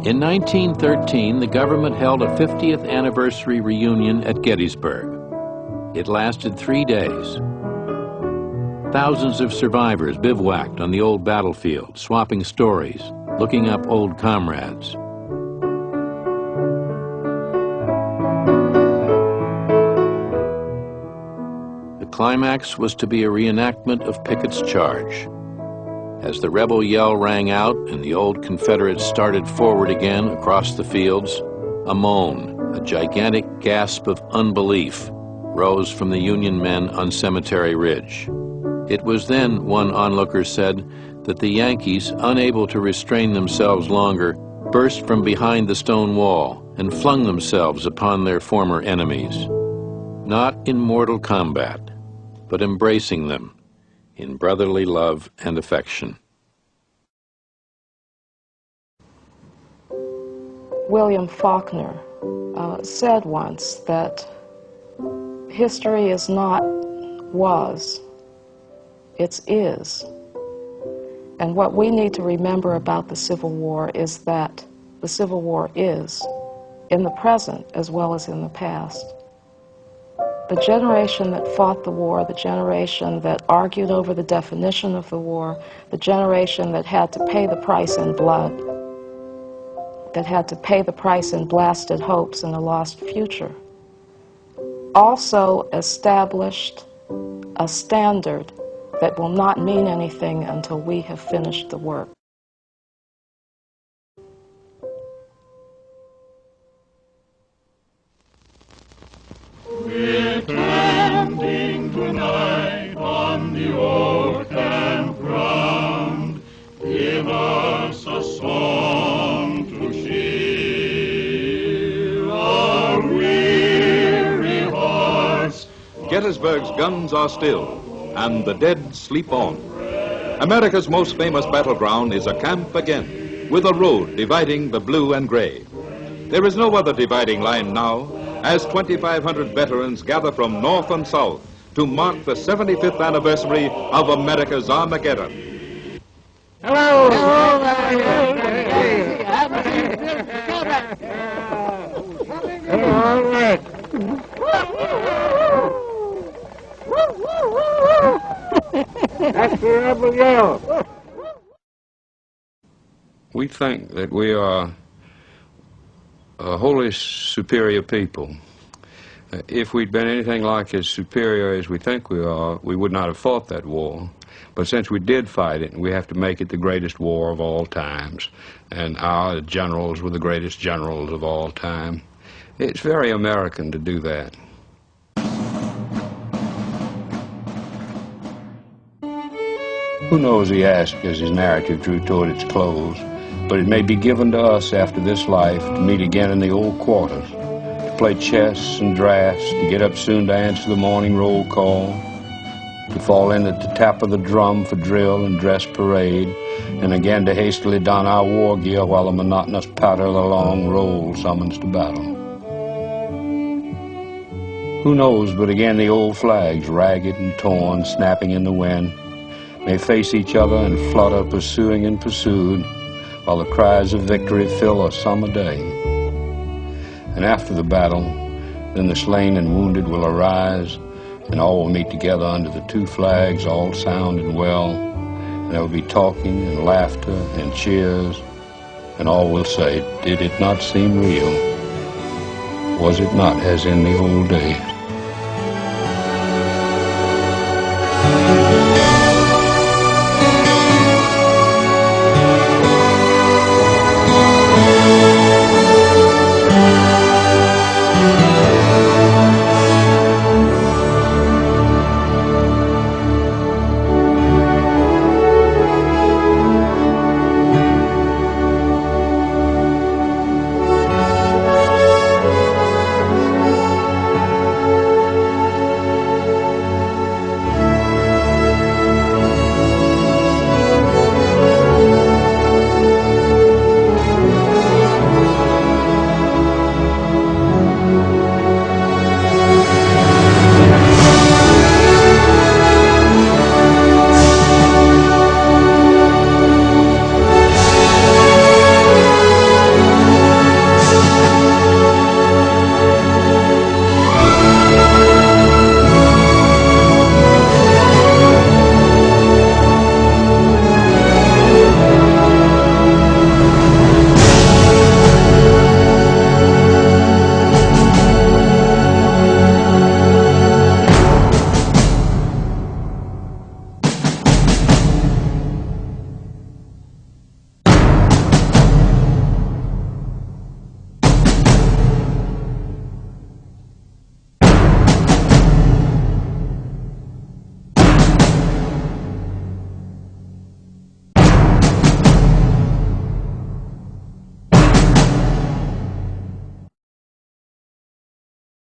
In 1913, the government held a 50th anniversary reunion at Gettysburg. It lasted 3 days. Thousands of survivors bivouacked on the old battlefield, swapping stories, looking up old comrades. The climax was to be a reenactment of Pickett's charge. As the rebel yell rang out and the old Confederates started forward again across the fields, a moan, a gigantic gasp of unbelief, rose from the Union men on Cemetery Ridge. It was then, one onlooker said, that the Yankees, unable to restrain themselves longer, burst from behind the stone wall and flung themselves upon their former enemies. Not in mortal combat, but embracing them in brotherly love and affection. William Faulkner said once that history is not was, it's is. And what we need to remember about the Civil War is that the Civil War is in the present as well as in the past. The generation that fought the war, the generation that argued over the definition of the war, the generation that had to pay the price in blood, that had to pay the price in blasted hopes and a lost future, also established a standard that will not mean anything until we have finished the work. We're camping tonight on the old campground. Give us a song to cheer our weary hearts. Gettysburg's guns are still, and the dead sleep on. America's most famous battleground is a camp again, with a road dividing the blue and gray. There is no other dividing line now, as 2,500 veterans gather from north and south to mark the 75th anniversary of America's Armageddon. Hello! All right. That's the rebel yell. We think that we are a wholly superior people. If we'd been anything like as superior as we think we are, we would not have fought that war. But since we did fight it, we have to make it the greatest war of all times. And our generals were the greatest generals of all time. It's very American to do that. Who knows, he asked as his narrative drew toward its close, but it may be given to us after this life to meet again in the old quarters, to play chess and draughts, to get up soon to answer the morning roll call, to fall in at the tap of the drum for drill and dress parade, and again to hastily don our war gear while the monotonous patter of the long roll summons to battle. Who knows, but again the old flags, ragged and torn, snapping in the wind, may face each other and flutter, pursuing and pursued, while the cries of victory fill a summer day. And after the battle, then the slain and wounded will arise, and all will meet together under the two flags, all sound and well, and there will be talking and laughter and cheers, and all will say, did it not seem real? Was it not as in the old days?